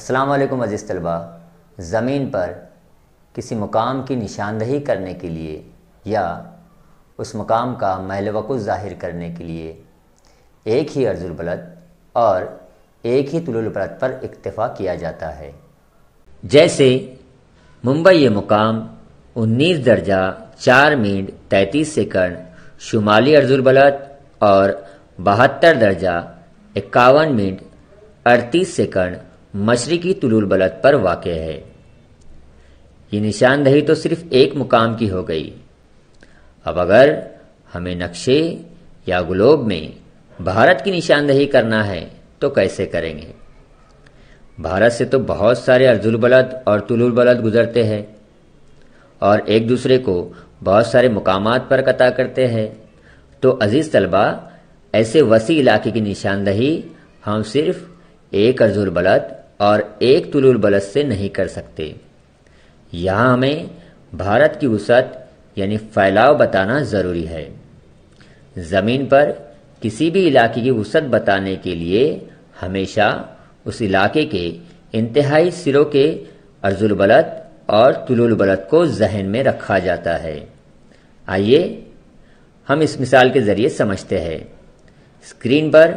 السلام علیکم عزیز طلبہ۔ زمین پر کسی مقام کی نشاندہی کرنے کے لیے یا اس مقام کا محل وقوع ظاہر کرنے کے لیے ایک ہی عرض البلد اور ایک ہی طول البلد پر اکتفا کیا جاتا ہے۔ جیسے ممبئی یہ مقام 19 درجہ 4 منٹ 33 سیکنڈ شمالی عرض البلد اور 72 درجہ 51 منٹ 38 سیکنڈ مشرقی طول البلد پر واقع ہے۔ یہ نشاندہی تو صرف ایک مقام کی ہو گئی۔ اب اگر ہمیں نقشے یا گلوب میں بھارت کی نشاندہی کرنا ہے تو کیسے کریں گے؟ بھارت سے تو بہت سارے عرض البلد اور طول البلد گزرتے ہیں اور ایک دوسرے کو بہت سارے مقامات پر قطع کرتے ہیں، تو عزیز طلبہ ایسے وسیع علاقے کی نشاندہی ہم صرف ایک عرض البلد اور ایک طول البلد سے نہیں کر سکتے۔ یہاں ہمیں بھارت کی وسعت یعنی پھیلاؤ بتانا ضروری ہے۔ زمین پر کسی بھی علاقے کی وسعت بتانے کے لیے ہمیشہ اس علاقے کے انتہائی سروں کے عرض البلد اور طول البلد کو ذہن میں رکھا جاتا ہے۔ آئیے ہم اس مثال کے ذریعے سمجھتے ہیں۔ اسکرین پر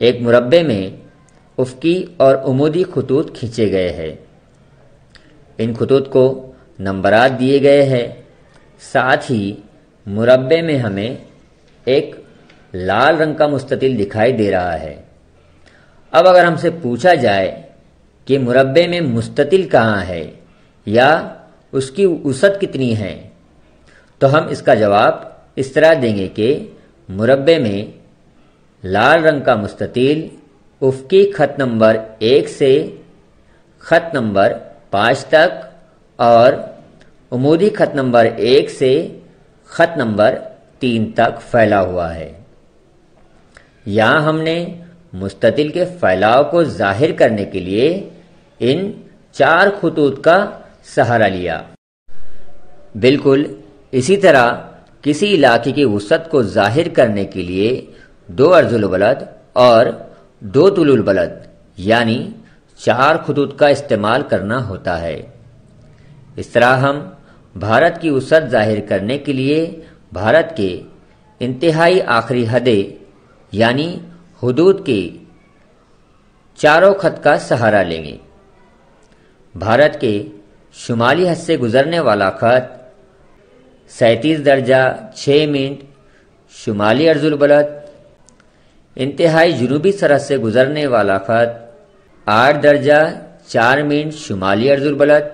ایک مربع میں افقی اور عمودی خطوط کھینچے گئے ہیں۔ ان خطوط کو نمبرات دیے گئے ہیں، ساتھ ہی مربع میں ہمیں ایک لال رنگ کا مستطیل دکھائی دے رہا ہے۔ اب اگر ہم سے پوچھا جائے کہ مربع میں مستطیل کہاں ہے یا اس کی وسعت کتنی ہے، تو ہم اس کا جواب اس طرح دیں گے کہ مربع میں لال رنگ کا مستطیل افقی خط نمبر 1 سے خط نمبر 5 تک اور عمودی خط نمبر 1 سے خط نمبر 3 تک پھیلا ہوا ہے۔ یہاں ہم نے مستطیل کے پھیلاؤ کو ظاہر کرنے کے لیے ان 4 خطوط کا سہارا لیا۔ بالکل اسی طرح کسی علاقے کی وسعت کو ظاہر کرنے کے لیے 2 عرض البلد اور 2 طول البلد یعنی 4 خطوط کا استعمال کرنا ہوتا ہے۔ اس طرح ہم بھارت کی وسعت ظاہر کرنے کے لیے بھارت کے انتہائی آخری حدیں یعنی حدود کے 4 خط کا سہارا لیں گے۔ بھارت کے شمالی حد سے گزرنے والا خط 37 درجہ 6 منٹ شمالی عرض البلد، انتہائی جنوبی سرحد سے گزرنے والا خط 8 درجہ 4 منٹ شمالی عرض البلد،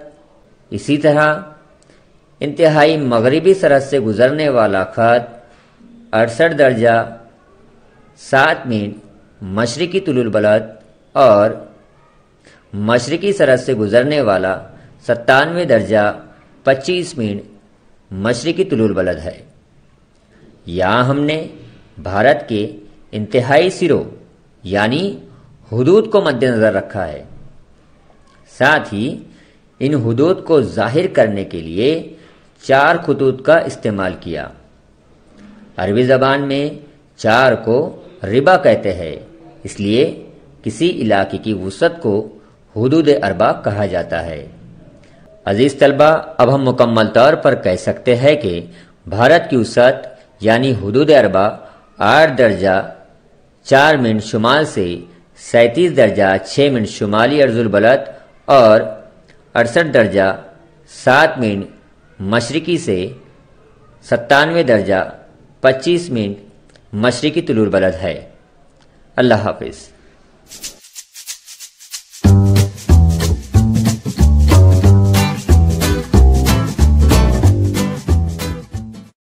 اسی طرح انتہائی مغربی سرحد سے گزرنے والا خط 68 درجہ 7 منٹ مشرقی طول البلد اور مشرقی سرحد سے گزرنے والا 97 درجہ 25 منٹ مشرقی طول البلد ہے۔ یہاں ہم نے بھارت کے انتہائی سروں یعنی حدود کو مد نظر رکھا ہے، ساتھ ہی ان حدود کو ظاہر کرنے کے لیے 4 خطوط کا استعمال کیا۔ عربی زبان میں 4 کو ربا کہتے ہیں، اس لیے کسی علاقے کی وسعت کو حدود اربع کہا جاتا ہے۔ عزیز طلبہ، اب ہم مکمل طور پر کہہ سکتے ہیں کہ بھارت کی وسعت یعنی حدود اربع 8 درجہ 4 منٹ شمال سے 37 درجہ 6 منٹ شمالی عرض البلد اور 68 درجہ 7 منٹ مشرقی سے 97 درجہ 25 منٹ مشرقی طول البلد ہے۔ اللہ حافظ۔